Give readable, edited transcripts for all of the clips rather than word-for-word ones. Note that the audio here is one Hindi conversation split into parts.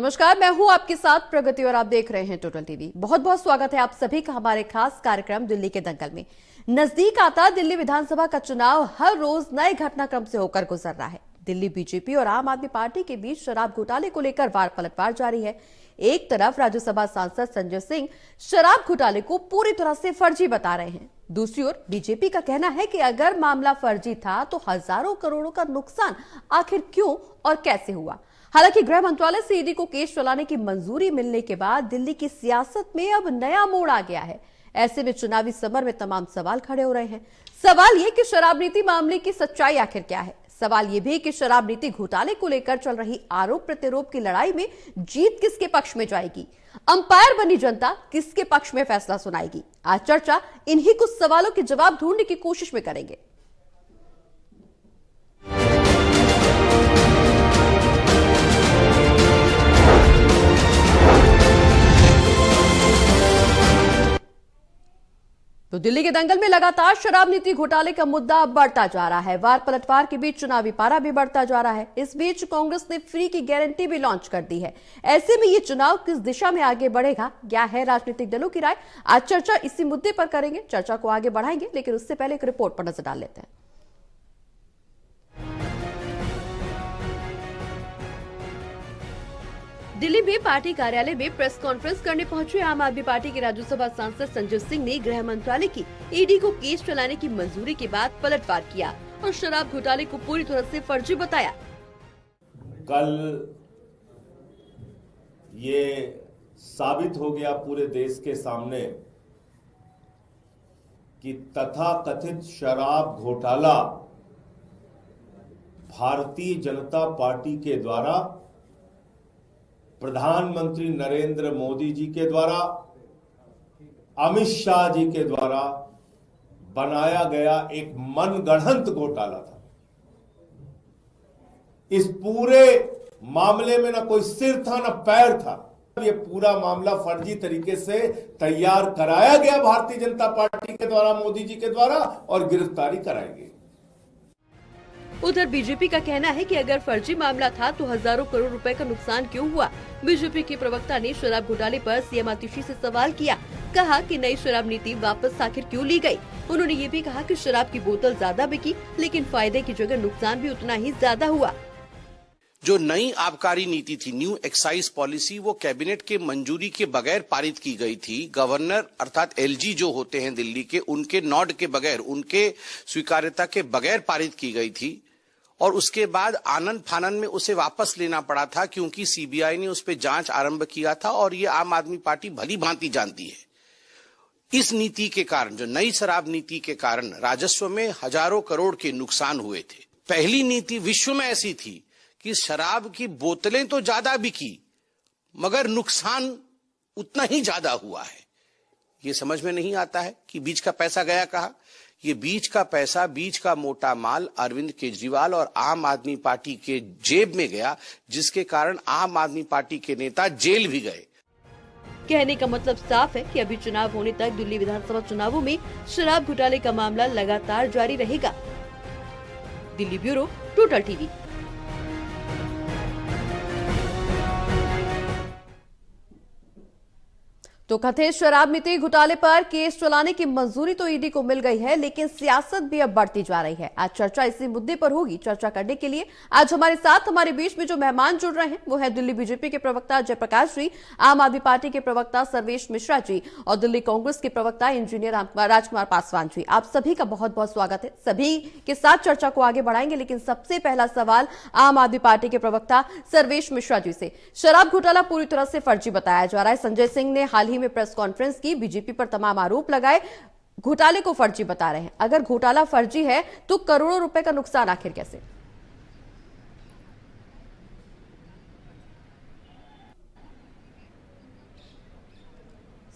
नमस्कार, मैं हूं आपके साथ प्रगति और आप देख रहे हैं टोटल टीवी। बहुत बहुत स्वागत है आप सभी का हमारे खास कार्यक्रम दिल्ली के दंगल में। नजदीक आता दिल्ली विधानसभा का चुनाव हर रोज नए घटनाक्रम से होकर गुजर रहा है। दिल्ली बीजेपी और आम आदमी पार्टी के बीच शराब घोटाले को लेकर वार पलटवार जारी है। एक तरफ राज्यसभा सांसद संजय सिंह शराब घोटाले को पूरी तरह से फर्जी बता रहे हैं, दूसरी ओर बीजेपी का कहना है कि अगर मामला फर्जी था तो हजारों करोड़ों का नुकसान आखिर क्यों और कैसे हुआ। हालांकि गृह मंत्रालय से ईडी को केस चलाने की मंजूरी मिलने के बाद दिल्ली की सियासत में अब नया मोड़ आ गया है। ऐसे में चुनावी समर में तमाम सवाल खड़े हो रहे हैं। सवाल ये कि शराब नीति मामले की सच्चाई आखिर क्या है। सवाल यह भी कि शराब नीति घोटाले को लेकर चल रही आरोप प्रत्यारोप की लड़ाई में जीत किसके पक्ष में जाएगी। अंपायर बनी जनता किसके पक्ष में फैसला सुनाएगी। आज चर्चा इन्हीं कुछ सवालों के जवाब ढूंढने की कोशिश में करेंगे। तो दिल्ली के दंगल में लगातार शराब नीति घोटाले का मुद्दा बढ़ता जा रहा है। वार पलटवार के बीच चुनावी पारा भी बढ़ता जा रहा है। इस बीच कांग्रेस ने फ्री की गारंटी भी लॉन्च कर दी है। ऐसे में ये चुनाव किस दिशा में आगे बढ़ेगा, क्या है राजनीतिक दलों की राय। आज चर्चा इसी मुद्दे पर करेंगे, चर्चा को आगे बढ़ाएंगे, लेकिन उससे पहले एक रिपोर्ट पर नजर डाल लेते हैं। दिल्ली में पार्टी कार्यालय में प्रेस कॉन्फ्रेंस करने पहुंचे आम आदमी पार्टी के राज्यसभा सांसद संजय सिंह ने गृह मंत्रालय की ईडी को केस चलाने की मंजूरी के बाद पलटवार किया और शराब घोटाले को पूरी तरह से फर्जी बताया। कल ये साबित हो गया पूरे देश के सामने कि तथाकथित शराब घोटाला भारतीय जनता पार्टी के द्वारा प्रधानमंत्री नरेंद्र मोदी जी के द्वारा, अमित शाह जी के द्वारा बनाया गया एक मनगढ़ंत घोटाला था। इस पूरे मामले में ना कोई सिर था ना पैर था। ये पूरा मामला फर्जी तरीके से तैयार कराया गया भारतीय जनता पार्टी के द्वारा, मोदी जी के द्वारा, और गिरफ्तारी कराई गई। उधर बीजेपी का कहना है कि अगर फर्जी मामला था तो हजारों करोड़ रुपए का नुकसान क्यों हुआ। बीजेपी के प्रवक्ता ने शराब घोटाले पर सीएम आतिशी से सवाल किया, कहा कि नई शराब नीति वापस आखिर क्यों ली गई। उन्होंने ये भी कहा कि शराब की बोतल ज्यादा बिकी, लेकिन फायदे की जगह नुकसान भी उतना ही ज्यादा हुआ। जो नई आबकारी नीति थी, न्यू एक्साइज पॉलिसी, वो कैबिनेट के मंजूरी के बगैर पारित की गई थी। गवर्नर अर्थात एलजी जो होते हैं दिल्ली के, उनके नॉड के बगैर, उनके स्वीकार्यता के बगैर पारित की गई थी और उसके बाद आनन फानन में उसे वापस लेना पड़ा था क्योंकि सीबीआई ने उस पर जांच आरंभ किया था और ये आम आदमी पार्टी भली भांति जानती है। इस नीति के कारण, जो नई शराब नीति के कारण, राजस्व में हजारों करोड़ के नुकसान हुए थे। पहली नीति विश्व में ऐसी थी कि शराब की बोतलें तो ज्यादा बिकी मगर नुकसान उतना ही ज्यादा हुआ है। ये समझ में नहीं आता है कि बीच का पैसा गया कहाँ। ये बीच का पैसा, बीच का मोटा माल अरविंद केजरीवाल और आम आदमी पार्टी के जेब में गया, जिसके कारण आम आदमी पार्टी के नेता जेल भी गए। कहने का मतलब साफ है कि अभी चुनाव होने तक दिल्ली विधानसभा चुनावों में शराब घोटाले का मामला लगातार जारी रहेगा। Delhi bureau, total TV. तो कथित शराब नीति घोटाले पर केस चलाने की मंजूरी तो ईडी को मिल गई है, लेकिन सियासत भी अब बढ़ती जा रही है। आज चर्चा इसी मुद्दे पर होगी। चर्चा करने के लिए आज हमारे साथ, हमारे बीच में जो मेहमान जुड़ रहे हैं वो है दिल्ली बीजेपी के प्रवक्ता जयप्रकाश जी, आम आदमी पार्टी के प्रवक्ता सर्वेश मिश्रा जी और दिल्ली कांग्रेस के प्रवक्ता इंजीनियर राजकुमार पासवान जी। आप सभी का बहुत बहुत स्वागत है। सभी के साथ चर्चा को आगे बढ़ाएंगे, लेकिन सबसे पहला सवाल आम आदमी पार्टी के प्रवक्ता सर्वेश मिश्रा जी से। शराब घोटाला पूरी तरह से फर्जी बताया जा रहा है। संजय सिंह ने हाल ही में प्रेस कॉन्फ्रेंस की, बीजेपी पर तमाम आरोप लगाए, घोटाले को फर्जी बता रहे हैं। अगर घोटाला फर्जी है तो करोड़ों रुपए का नुकसान आखिर कैसे।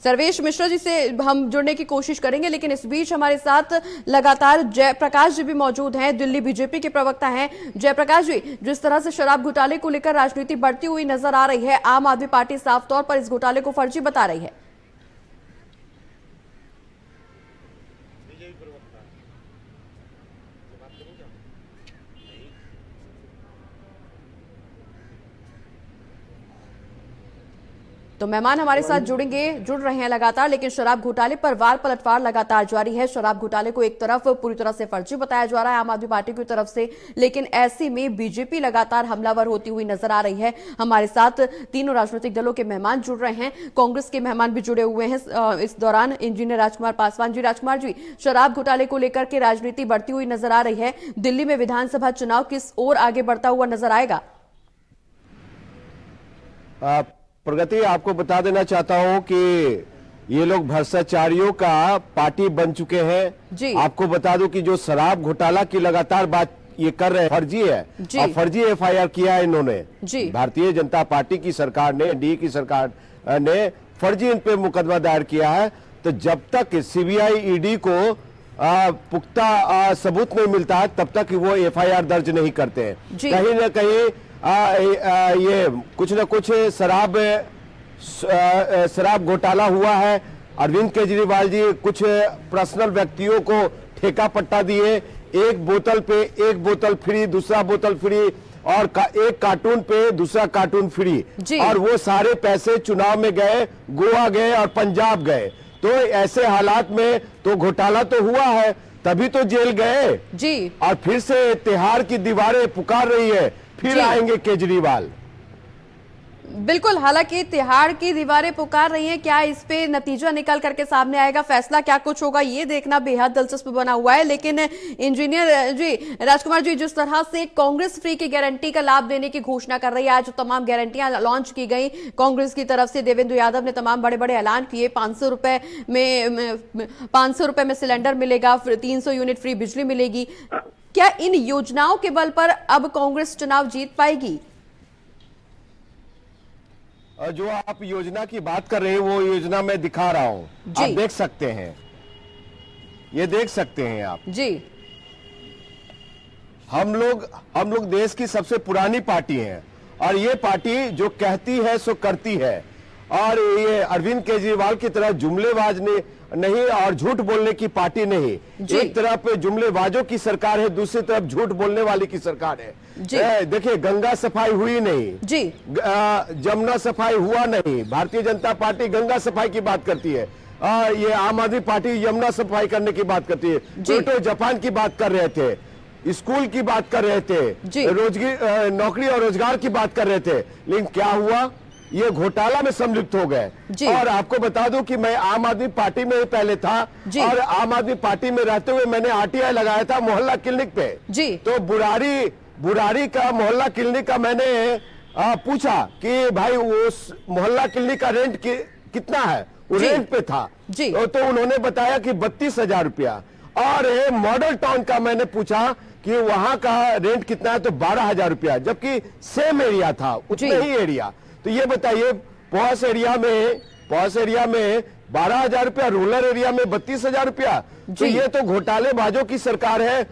सर्वेश मिश्रा जी से हम जुड़ने की कोशिश करेंगे, लेकिन इस बीच हमारे साथ लगातार जयप्रकाश जी भी मौजूद हैं, दिल्ली बीजेपी के प्रवक्ता हैं। जयप्रकाश जी, जिस तरह से शराब घोटाले को लेकर राजनीति बढ़ती हुई नजर आ रही है, आम आदमी पार्टी साफ तौर पर इस घोटाले को फर्जी बता रही है। तो मेहमान हमारे साथ जुड़ रहे हैं लगातार, लेकिन शराब घोटाले पर वार पलटवार लगातार जारी है। शराब घोटाले को एक तरफ पूरी तरह से फर्जी बताया जा रहा है आम आदमी पार्टी की तरफ से, लेकिन ऐसे में बीजेपी लगातार हमलावर होती हुई नजर आ रही है। हमारे साथ तीनों राजनीतिक दलों के मेहमान जुड़ रहे हैं, कांग्रेस के मेहमान भी जुड़े हुए हैं इस दौरान। इंजीनियर राजकुमार पासवान जी, राजकुमार जी, शराब घोटाले को लेकर के राजनीति बढ़ती हुई नजर आ रही है। दिल्ली में विधानसभा चुनाव किस ओर आगे बढ़ता हुआ नजर आएगा? प्रगति, आपको बता देना चाहता हूं कि ये लोग भ्रष्टाचारियों का पार्टी बन चुके हैं जी। आपको बता दूं कि जो शराब घोटाला की लगातार बात ये कर रहे हैं फर्जी है और फर्जी एफआईआर किया है इन्होंने। भारतीय जनता पार्टी की सरकार ने, एनडीए की सरकार ने फर्जी इन पे मुकदमा दायर किया है। तो जब तक सीबीआई ईडी को पुख्ता सबूत नहीं मिलता है तब तक वो एफआईआर दर्ज नहीं करते हैं। कहीं ना कहीं ये कुछ न कुछ शराब घोटाला हुआ है। अरविंद केजरीवाल जी कुछ पर्सनल व्यक्तियों को ठेका पट्टा दिए, एक बोतल पे एक बोतल फ्री, दूसरा बोतल फ्री और एक कार्टून पे दूसरा कार्टून फ्री, और वो सारे पैसे चुनाव में गए, गोवा गए और पंजाब गए। तो ऐसे हालात में तो घोटाला तो हुआ है, तभी तो जेल गए जी। और फिर से तिहाड़ की दीवारें पुकार रही है, फिर आएंगे केजरीवाल। बिल्कुल, हालांकि तिहाड़ की दीवारें पुकार रही हैं, क्या इस पे नतीजा निकल करके सामने आएगा, फैसला क्या कुछ होगा, ये देखना बेहद दिलचस्प बना हुआ है। लेकिन इंजीनियर जी, राजकुमार जी, जिस तरह से कांग्रेस फ्री की गारंटी का लाभ देने की घोषणा कर रही है, आज तमाम गारंटियां लॉन्च की गई कांग्रेस की तरफ से, देवेंद्र यादव ने तमाम बड़े बड़े ऐलान किए। 500 रुपए में सिलेंडर मिलेगा, 300 यूनिट फ्री बिजली मिलेगी। क्या इन योजनाओं के बल पर अब कांग्रेस चुनाव जीत पाएगी? जो आप योजना की बात कर रहे हैं वो योजना मैं दिखा रहा हूं, आप देख सकते हैं, ये देख सकते हैं आप जी। हम लोग देश की सबसे पुरानी पार्टी है और ये पार्टी जो कहती है सो करती है। और ये अरविंद केजरीवाल की तरह जुमलेबाज नहीं और झूठ बोलने की पार्टी नहीं। एक तरफ जुमलेबाजों की सरकार है, दूसरी तरफ झूठ बोलने वाली की सरकार है। देखिए, गंगा सफाई हुई नहीं जी, जमुना सफाई हुआ नहीं। भारतीय जनता पार्टी गंगा सफाई की बात करती है, ये आम आदमी पार्टी यमुना सफाई करने की बात करती है। टोयोटा जापान की बात कर रहे थे, स्कूल की बात कर रहे थे, नौकरी और रोजगार की बात कर रहे थे, लेकिन क्या हुआ, ये घोटाला में सम्मिलित हो गए। और आपको बता दूं कि मैं आम आदमी पार्टी में पहले था और आम आदमी पार्टी में रहते हुए मैंने आरटीआई लगाया था मोहल्ला क्लिनिक पे तो बुरारी का मोहल्ला क्लिनिक का मैंने पूछा कि भाई उस मोहल्ला क्लिनिक का रेंट कितना है, वो रेंट पे था तो उन्होंने बताया कि 32,000 रुपया। और मॉडल टाउन का मैंने पूछा कि वहां का रेंट कितना है, तो 12,000 रुपया, जबकि सेम एरिया था, उतना ही एरिया। तो ये बताइए, पॉश एरिया में 12,000 रुपया, रूरल एरिया में 32,000 रुपया। तो ये तो घोटालेबाजों की सरकार है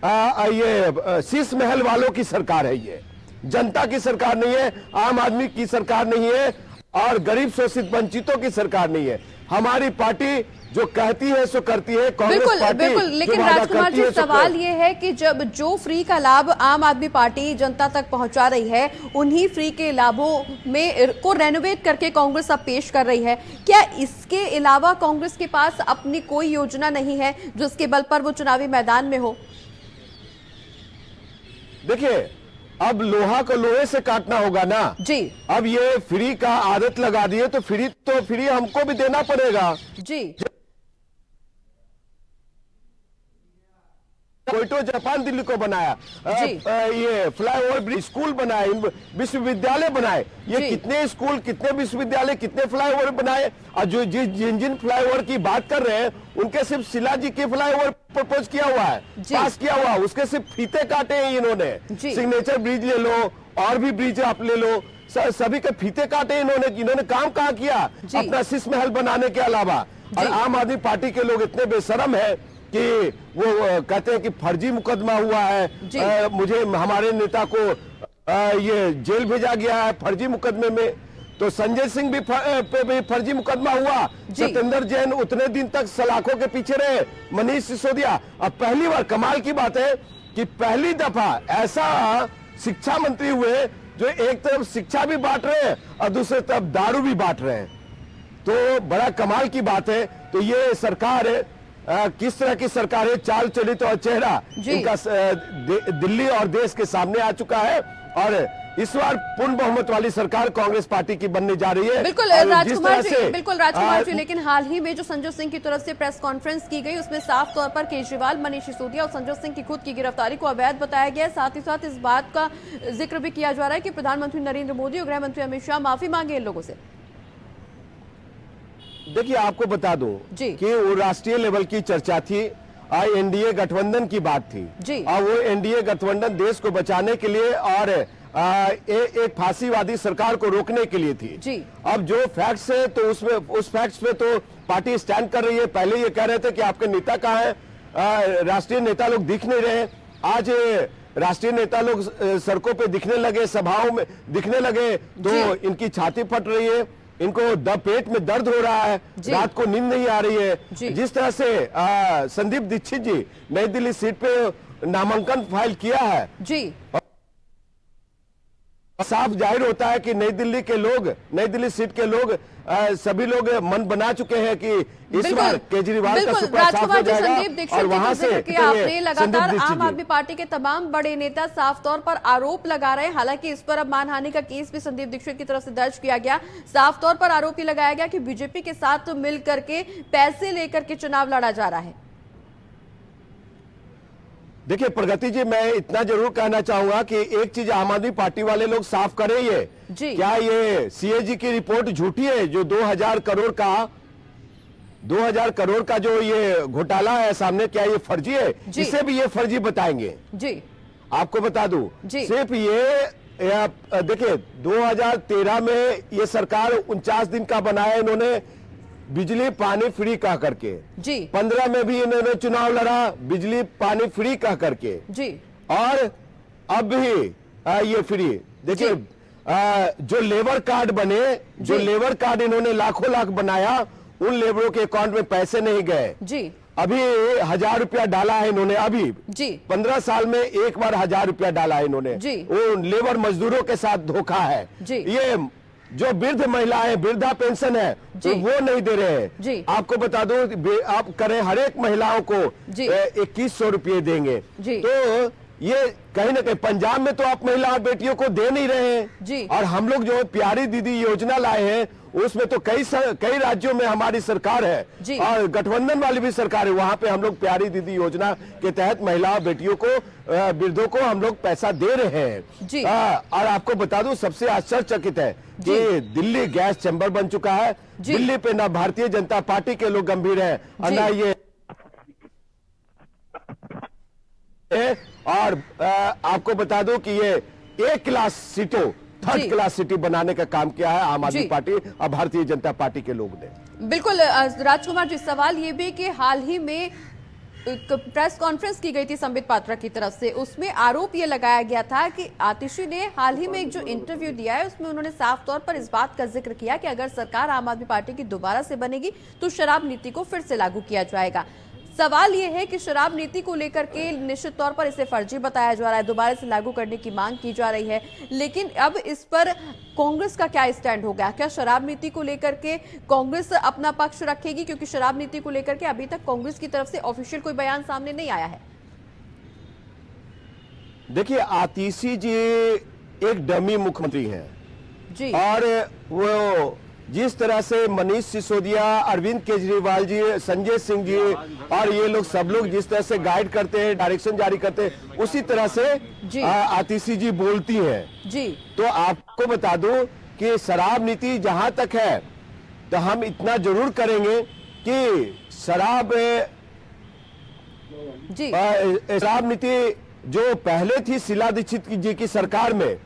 और ये शीश महल वालों की सरकार है, ये जनता की सरकार नहीं है, आम आदमी की सरकार नहीं है और गरीब शोषित वंचितों की सरकार नहीं है। हमारी पार्टी जो कहती है सो करती है, कांग्रेस पार्टी बिल्कुल। लेकिन राजकुमार जी, सवाल ये है कि जब जो फ्री का लाभ आम आदमी पार्टी जनता तक पहुंचा रही है, उन्हीं फ्री के लाभों में को रेनोवेट करके कांग्रेस अब पेश कर रही है, क्या इसके अलावा कांग्रेस के पास अपनी कोई योजना नहीं है जिसके बल पर वो चुनावी मैदान में हो? देखिए, अब लोहा को लोहे से काटना होगा ना जी। अब ये फ्री का आदत लगा दिए तो फ्री हमको भी देना पड़ेगा जी। टोयोटा जापान दिल्ली को बनाया, ये फ्लाईओवर ब्रिज, स्कूल बनाए, विश्वविद्यालय बनाए, ये कितने स्कूल, कितने विश्वविद्यालय, कितने फ्लाईओवर बनाए। और जो जिन फ्लाईओवर की बात कर रहे हैं उनके सिर्फ शिला जी के फ्लाईओवर प्रपोज किया हुआ है, पास किया हुआ, उसके सिर्फ फीते काटे हैं इन्होंने। सिग्नेचर ब्रिज ले लो और भी ब्रिज आप ले लो, सभी के फीते काटे इन्होंने काम कहाँ किया अपना शीश महल बनाने के अलावा। और आम आदमी पार्टी के लोग इतने बेशरम है कि वो कहते हैं कि फर्जी मुकदमा हुआ है, मुझे हमारे नेता को ये जेल भेजा गया है फर्जी मुकदमे में। तो संजय सिंह पे भी फर्जी मुकदमा हुआ, सत्येंद्र जैन उतने दिन तक सलाखों के पीछे रहे, मनीष सिसोदिया। अब पहली बार, कमाल की बात है कि पहली दफा ऐसा शिक्षा मंत्री हुए जो एक तरफ शिक्षा भी बांट रहे हैं और दूसरी तरफ दारू भी बांट रहे हैं। तो बड़ा कमाल की बात है। तो ये सरकार किस तरह की सरकार है, चाल चलित और चेहरा इनका दिल्ली और देश के सामने आ चुका है। और इस बार पूर्ण बहुमत वाली सरकार कांग्रेस पार्टी की बनने जा रही है। बिल्कुल राजकुमार जी, लेकिन हाल ही में जो संजय सिंह की तरफ से प्रेस कॉन्फ्रेंस की गई उसमें साफ तौर पर केजरीवाल, मनीष सिसोदिया और संजय सिंह की खुद की गिरफ्तारी को अवैध बताया गया है। साथ ही साथ इस बात का जिक्र भी किया जा रहा है कि प्रधानमंत्री नरेंद्र मोदी और गृह मंत्री अमित शाह माफी मांगे इन लोगों से। देखिए, आपको बता दूं कि वो राष्ट्रीय लेवल की चर्चा थी, एनडीए गठबंधन की बात थी। और वो एनडीए गठबंधन देश को बचाने के लिए और एक फांसीवादी सरकार को रोकने के लिए थी। अब जो फैक्ट्स है तो उसमें उस फैक्ट्स पे तो पार्टी स्टैंड कर रही है। पहले ये कह रहे थे कि आपके नेता कहाँ है, राष्ट्रीय नेता लोग दिख नहीं रहे। आज राष्ट्रीय नेता लोग सड़कों पे दिखने लगे, सभाओं में दिखने लगे, तो इनकी छाती फट रही है, इनको पेट में दर्द हो रहा है, रात को नींद नहीं आ रही है। जिस तरह से संदीप दीक्षित जी नई दिल्ली सीट पे नामांकन फाइल किया है, साफ जाहिर होता है कि नई दिल्ली सीट के लोग सभी लोग मन बना चुके हैं कि इस बार केजरीवाल का सुपड़ा साफ हो जाएगा। और वहां से आपने लगातार आम आदमी पार्टी के तमाम बड़े नेता साफ तौर पर आरोप लगा रहे हैं। हालांकि इस पर अब मानहानि का केस भी संदीप दीक्षित की तरफ से दर्ज किया गया। साफ तौर पर आरोप लगाया गया कि बीजेपी के साथ मिल करके पैसे लेकर के चुनाव लड़ा जा रहा है। देखिए प्रगति जी, मैं इतना जरूर कहना चाहूंगा कि एक चीज आम आदमी पार्टी वाले लोग साफ करें, ये क्या ये सीएजी की रिपोर्ट झूठी है? जो 2000 करोड़ का जो ये घोटाला है सामने, क्या ये फर्जी है? इसे भी ये फर्जी बताएंगे। आपको बता दूं, सिर्फ ये देखिए 2013 में ये सरकार 49 दिन का बनाया इन्होंने, बिजली पानी फ्री कह करके। 15 में भी इन्होंने चुनाव लड़ा, बिजली पानी फ्री कह करके। और अब भी ये फ्री। देखिए जो लेबर कार्ड बने, जो लेबर कार्ड इन्होंने लाखों लाख बनाया, उन लेबरों के अकाउंट में पैसे नहीं गए। अभी 1000 रुपया डाला है इन्होंने, अभी 15 साल में एक बार 1000 रुपया डाला है इन्होंने। वो लेबर मजदूरों के साथ धोखा है। ये जो वृद्ध महिलाएं, वृद्धा पेंशन है, तो वो नहीं दे रहे हैं। आपको बता दो, आप करें हर एक महिलाओं को 2100 रुपये देंगे। तो ये कहीं ना कहीं पंजाब में तो आप महिला बेटियों को दे नहीं रहे हैं। और हम लोग जो प्यारी दीदी योजना लाए हैं, उसमें तो कई राज्यों में हमारी सरकार है और गठबंधन वाली भी सरकार है, वहां पे हम लोग प्यारी दीदी योजना के तहत महिला बेटियों को, वृद्धों को हम लोग पैसा दे रहे हैं। और आपको बता दूं, सबसे आश्चर्यचकित है कि दिल्ली गैस चैम्बर बन चुका है। दिल्ली पे ना भारतीय जनता पार्टी के लोग गंभीर हैं और ना ये। और आपको बता दूं कि ये एक क्लास सीटों, थर्ड क्लास सिटी बनाने का काम किया है आम आदमी पार्टी और भारतीय जनता पार्टी के लोग ने। बिल्कुल राजकुमार जी, सवाल ये भी कि हाल ही में प्रेस कॉन्फ्रेंस की गई थी संबित पात्रा की तरफ से, उसमें आरोप ये लगाया गया था कि आतिशी ने हाल ही में एक जो इंटरव्यू दिया है उसमें उन्होंने साफ तौर पर इस बात का जिक्र किया कि अगर सरकार आम आदमी पार्टी की दोबारा से बनेगी तो शराब नीति को फिर से लागू किया जाएगा। सवाल यह है कि शराब नीति को लेकर के निश्चित तौर पर इसे फर्जी बताया जा रहा है, दोबारा से लागू करने की मांग की जा रही है, लेकिन अब इस पर कांग्रेस का क्या स्टैंड हो गया? क्या शराब नीति को लेकर के कांग्रेस अपना पक्ष रखेगी? क्योंकि शराब नीति को लेकर के अभी तक कांग्रेस की तरफ से ऑफिशियल कोई बयान सामने नहीं आया है। देखिए, आतिशी जी एक डमी मुख्यमंत्री हैं जी, और वो जिस तरह से मनीष सिसोदिया, अरविंद केजरीवाल जी, संजय सिंह जी और ये लोग सब लोग जिस तरह से गाइड करते हैं, डायरेक्शन जारी करते हैं, उसी तरह से आतिशी जी बोलती हैं जी। तो आपको बता दूं कि शराब नीति जहां तक है तो हम इतना जरूर करेंगे कि शराब नीति जो पहले थी शीला दीक्षित जी की सरकार में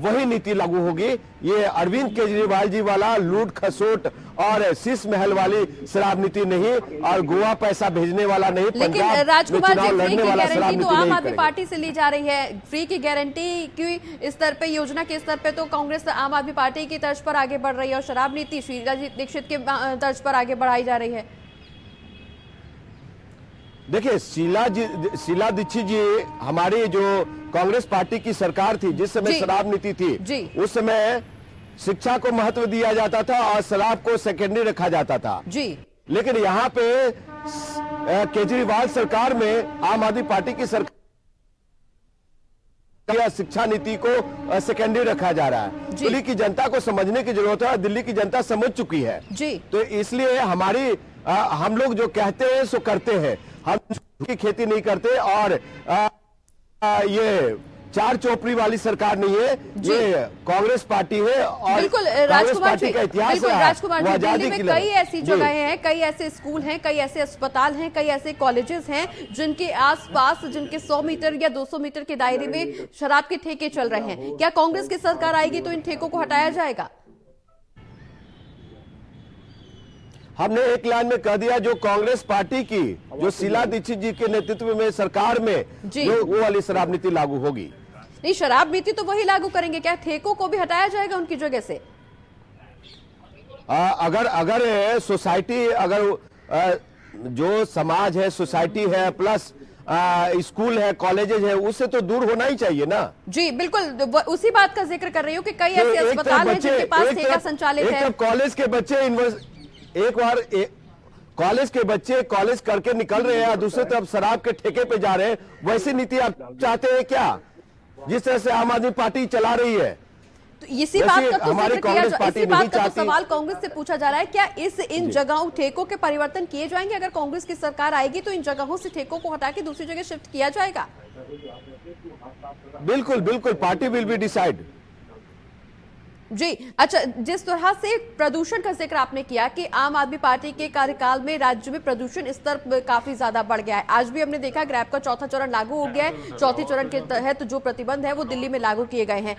वही नीति लागू होगी। ये अरविंद केजरीवाल जी वाला लूट खसोट और शीश महल वाली शराब नीति नहीं, और गोवा पैसा भेजने वाला नहीं, लेकिन राजकुमार जी, फ्री की गारंटी तो आम आदमी पार्टी से ली जा रही है। फ्री की गारंटी की स्तर पे, योजना के स्तर पे तो कांग्रेस आम आदमी पार्टी की तर्ज पर आगे बढ़ रही है और शराब नीति शीला दीक्षित के तर्ज पर आगे बढ़ाई जा रही है। देखिए, शीला दीक्षित जी हमारे जो कांग्रेस पार्टी की सरकार थी, जिस समय जी। शराब नीति थी, जी। उस समय शिक्षा को महत्व दिया जाता था और शराब को सेकेंडरी रखा जाता था। जी। लेकिन यहाँ पे केजरीवाल सरकार में आम आदमी पार्टी की सरकार शिक्षा नीति को सेकेंडरी रखा जा रहा है। जी। दिल्ली की जनता को समझने की जरूरत है, दिल्ली की जनता समझ चुकी है। जी। तो इसलिए हम लोग जो कहते हैं सो करते हैं, हम की खेती नहीं करते। और ये चार चौपड़ी वाली सरकार नहीं है, ये कांग्रेस पार्टी है। और बिल्कुल कांग्रेस राजकुमार पार्टी जी, का इतिहास बिल्कुल है, राजकुमार वो जी, आजादी दिल्ली की में कई लड़ाई। ऐसी जी। जगहें हैं, कई ऐसे स्कूल हैं, कई ऐसे अस्पताल हैं, कई ऐसे कॉलेजेस हैं जिनके आसपास, जिनके 100 मीटर या 200 मीटर के दायरे में शराब के ठेके चल रहे हैं। क्या कांग्रेस की सरकार आएगी तो इन ठेकों को हटाया जाएगा? हमने एक लाइन में कह दिया, जो कांग्रेस पार्टी की, जो शीला दीक्षित जी के नेतृत्व में सरकार में जी। जो वो वाली शराब नीति लागू होगी। नहीं, शराब नीति तो वही लागू करेंगे, क्या ठेकों को भी हटाया जाएगा उनकी जगह से? अगर सोसाइटी, अगर जो समाज है, सोसाइटी है, प्लस स्कूल है, कॉलेजेस है, उससे तो दूर होना ही चाहिए ना। जी बिल्कुल, उसी बात का जिक्र कर रही हूँ कि कई ऐसे अस्पताल हैं जिनके पास ठेका संचालित है। कॉलेज के बच्चे कॉलेज के बच्चे कॉलेज करके निकल रहे हैं, दूसरी तरफ शराब के ठेके पे जा रहे हैं। वैसी नीति आप चाहते हैं क्या, जिस तरह से आम आदमी पार्टी चला रही है? तो इसी बात का तो हमारी जिक्र किया कांग्रेस पार्टी इसी नहीं बात का तो चाहती। सवाल कांग्रेस से पूछा जा रहा है, क्या इन जगहों ठेकों के परिवर्तन किए जाएंगे? अगर कांग्रेस की सरकार आएगी तो इन जगहों से ठेकों को हटा के दूसरी जगह शिफ्ट किया जाएगा? बिल्कुल बिल्कुल, पार्टी विल बी डिसाइड। जी अच्छा, जिस तरह से प्रदूषण का जिक्र आपने किया कि आम आदमी पार्टी के कार्यकाल में राज्य में प्रदूषण स्तर काफी ज्यादा बढ़ गया है। आज भी हमने देखा ग्रैब का चौथा चरण लागू हो गया है। चौथे चरण के तहत जो प्रतिबंध है वो दिल्ली में लागू किए गए हैं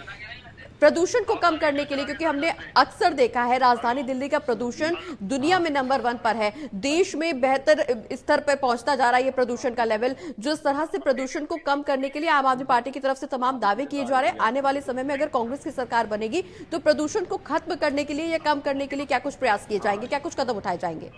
प्रदूषण को कम करने के लिए, क्योंकि हमने अक्सर देखा है राजधानी दिल्ली का प्रदूषण दुनिया में नंबर 1 पर है। देश में बेहतर स्तर पर पहुंचता जा रहा है ये प्रदूषण का लेवल। जिस तरह से प्रदूषण को कम करने के लिए आम आदमी पार्टी की तरफ से तमाम दावे किए जा रहे हैं, आने वाले समय में अगर कांग्रेस की सरकार बनेगी तो प्रदूषण को खत्म करने के लिए या कम करने के लिए क्या कुछ प्रयास किए जाएंगे, क्या कुछ कदम उठाए जाएंगे?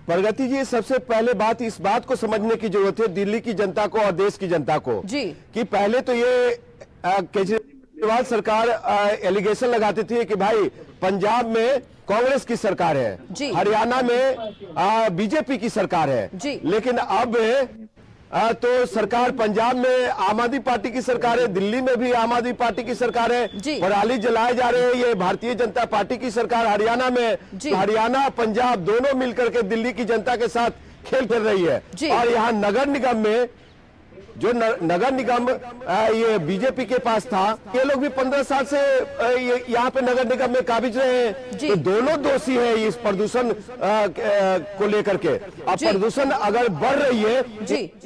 प्रगति जी, सबसे पहले बात इस बात को समझने की जरूरत है दिल्ली की जनता को और देश की जनता को जी, कि पहले तो ये केजरीवाल सरकार एलिगेशन लगाती थी कि भाई पंजाब में कांग्रेस की सरकार है, हरियाणा में बीजेपी की सरकार है जी। लेकिन अब तो सरकार पंजाब में आम आदमी पार्टी की सरकार है, दिल्ली में भी आम आदमी पार्टी की सरकार है, पराली जलाए जा रहे हैं, ये भारतीय जनता पार्टी की सरकार हरियाणा में। तो हरियाणा पंजाब दोनों मिलकर के दिल्ली की जनता के साथ खेल खेल रही है। और यहाँ नगर निगम में जो नगर निगम ये बीजेपी के पास था, ये लोग भी 15 साल से यहाँ पे नगर निगम में काबिज रहे हैं। तो दोनों दोषी है इस प्रदूषण को लेकर के। अब प्रदूषण अगर बढ़ रही है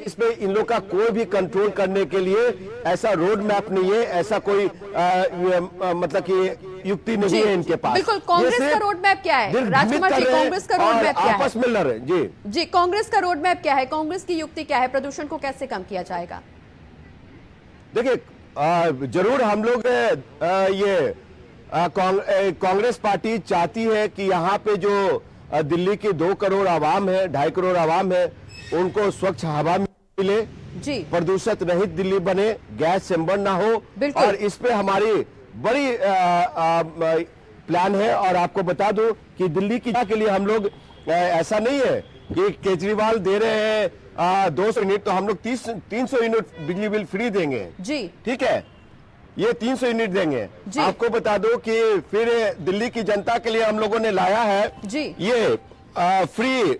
इसमें इन लोग का कोई भी कंट्रोल करने के लिए ऐसा रोड मैप नहीं है, ऐसा कोई मतलब कि युक्ति नहीं है इनके पास। बिल्कुल, कांग्रेस का रोड मैप क्या है राजकुमार जी? कांग्रेस का रोड मैप क्या है? आपस में लड़ रहे जी जी, कांग्रेस का रोड मैप क्या है? कांग्रेस की युक्ति क्या है? प्रदूषण को कैसे कम किया जाएगा? देखिए, जरूर हम लोग ये कांग्रेस पार्टी चाहती है कि यहाँ पे जो दिल्ली की 2 करोड़ आवाम है, 2.5 करोड़ आवाम है, उनको स्वच्छ हवा मिले जी, प्रदूषित रहित दिल्ली बने, गैस चैम्बर ना हो। और इस पे हमारी बड़ी प्लान है। और आपको बता दूं कि दिल्ली की के लिए हम लोग ऐसा नहीं है कि केजरीवाल दे रहे हैं 200 यूनिट, तो हम लोग 300 यूनिट बिजली बिल फ्री देंगे जी, ठीक है? ये 300 यूनिट देंगे। आपको बता दो कि फिर दिल्ली की जनता के लिए हम लोगों ने लाया है जी ये फ्री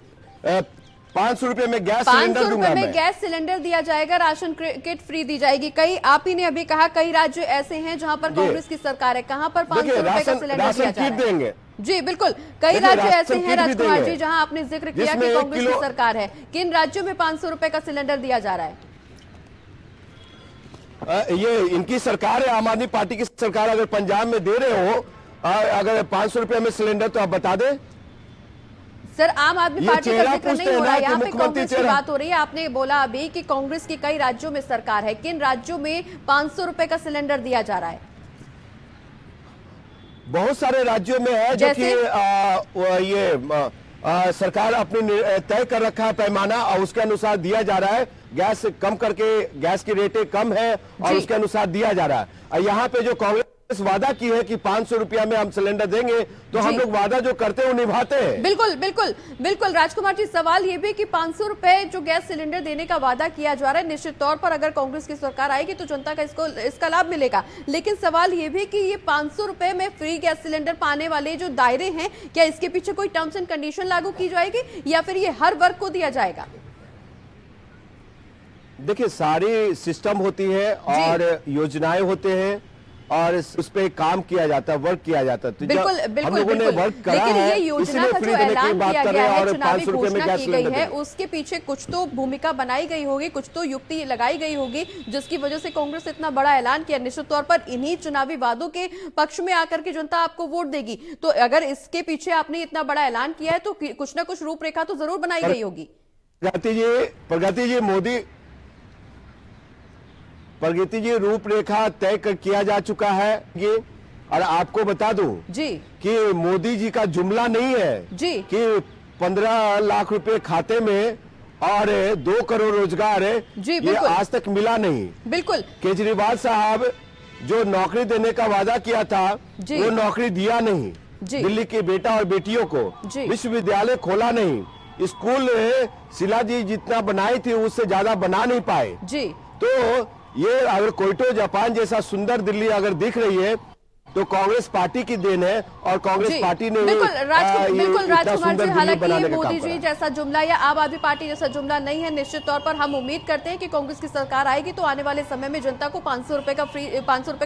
500 रुपए में गैस सिलेंडर दूंगा मैं। गैस सिलेंडर दिया जाएगा, राशन किट फ्री दी जाएगी। कई आप ही ने अभी कहा कई राज्य ऐसे हैं जहां पर कांग्रेस की सरकार है, कहां पर 500 रुपए का सिलेंडर दिया जा रहा है। देंगे जी बिल्कुल, कई राज्य ऐसे हैं राजकुमार जी जहां आपने जिक्र किया कि कांग्रेस की सरकार है। किन राज्यों में 500 रुपए का सिलेंडर दिया जा रहा है? ये इनकी सरकार है, आम आदमी पार्टी की सरकार। अगर पंजाब में दे रहे हो अगर 500 रुपए में सिलेंडर, तो आप बता दें सर। आम आदमी पार्टी का जिक्र नहीं हो रहा है, यहाँ पे कांग्रेस की बात हो रही है। आपने बोला अभी कि कांग्रेस की कई राज्यों में सरकार है, किन राज्यों में 500 रुपए का सिलेंडर दिया जा रहा है? बहुत सारे राज्यों में है, जो कि ये सरकार अपनी तय कर रखा है पैमाना और उसके अनुसार दिया जा रहा है। गैस कम करके, गैस की रेटें कम है और उसके अनुसार दिया जा रहा है। और यहाँ पे जो कांग्रेस वादा की है कि 500 रुपया में हम सिलेंडर देंगे, तो हम लोग वादा जो करते हैं वो निभाते हैं। बिल्कुल बिल्कुल बिल्कुल राजकुमार जी, सवाल ये भी कि 500 रुपए जो गैस सिलेंडर देने का वादा किया जा रहा है, निश्चित तौर पर अगर कांग्रेस की सरकार आएगी तो जनता का इसका लाभ मिलेगा, लेकिन सवाल ये भी कि ये 500 रुपए में फ्री गैस सिलेंडर पाने वाले जो दायरे हैं, क्या इसके पीछे कोई टर्म्स एंड कंडीशन लागू की जाएगी या फिर ये हर वर्ग को दिया जाएगा? देखिए, सारी सिस्टम होती है और योजनाएं होते हैं और उस पे काम किया जाता है, वर्क किया जाता है। तो बिल्कुल बिल्कुल हम लोगों ने वर्क करा लेकिन है, ये योजना का जो ऐलान किया गया है, चुनावी घोषणा की गई है, उसके पीछे कुछ तो भूमिका बनाई गई होगी, कुछ तो युक्ति लगाई गई होगी जिसकी वजह से कांग्रेस इतना बड़ा ऐलान किया। निश्चित तौर पर इन्हीं चुनावी वादों के पक्ष में आकर के जनता आपको वोट देगी, तो अगर इसके पीछे आपने इतना बड़ा ऐलान किया है तो कुछ ना कुछ रूपरेखा तो जरूर बनाई गई होगी। प्रगति जी, रूपरेखा तय किया जा चुका है ये। और आपको बता दूं जी कि मोदी जी का जुमला नहीं है जी कि 15 लाख रुपए खाते में और 2 करोड़ रोजगार जी, ये आज तक मिला नहीं। बिल्कुल, केजरीवाल साहब जो नौकरी देने का वादा किया था वो नौकरी दिया नहीं, दिल्ली के बेटा और बेटियों को विश्वविद्यालय खोला नहीं, स्कूल शिला जी जितना बनाई थी उससे ज्यादा बना नहीं पाए जी। तो ये अगर क्योटो जापान जैसा सुंदर दिल्ली अगर दिख रही है तो कांग्रेस पार्टी की देन है और कांग्रेस पार्टी ने बिल्कुल राजकुमार जी, हालांकि ये मोदी जी जैसा जुमला या आम आदमी पार्टी जैसा जुमला नहीं है। निश्चित तौर पर हम उम्मीद करते हैं कि कांग्रेस की सरकार आएगी तो आने वाले समय में जनता को 500 रुपए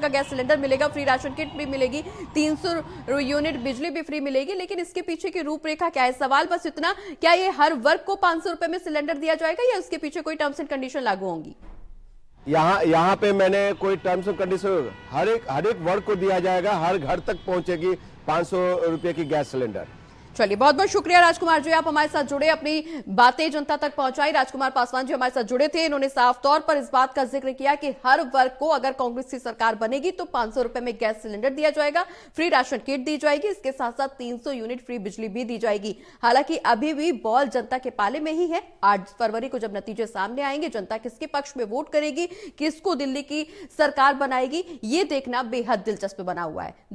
का गैस सिलेंडर मिलेगा, फ्री राशन किट भी मिलेगी, 300 यूनिट बिजली भी फ्री मिलेगी। लेकिन इसके पीछे की रूपरेखा क्या है? सवाल बस इतना, क्या ये हर वर्ग को 500 रुपए में सिलेंडर दिया जाएगा या उसके पीछे कोई टर्म्स एंड कंडीशन लागू होंगी? यहाँ पे मैंने कोई टर्म्स एंड कंडीशन हर एक वर्ग को दिया जाएगा, हर घर तक पहुंचेगी 500 रुपए की गैस सिलेंडर। चलिए, बहुत बहुत शुक्रिया राजकुमार जी, आप हमारे साथ जुड़े, अपनी बातें जनता तक पहुंचाई। राजकुमार पासवान जी हमारे साथ जुड़े थे, इन्होंने साफ तौर पर इस बात का जिक्र किया कि हर वर्ग को अगर कांग्रेस की सरकार बनेगी तो 500 रुपए में गैस सिलेंडर दिया जाएगा, फ्री राशन किट दी जाएगी, इसके साथ साथ 300 यूनिट फ्री बिजली भी दी जाएगी। हालांकि अभी भी बॉल जनता के पाले में ही है। 8 फरवरी को जब नतीजे सामने आएंगे, जनता किसके पक्ष में वोट करेगी, किसको दिल्ली की सरकार बनाएगी, ये देखना बेहद दिलचस्प बना हुआ है।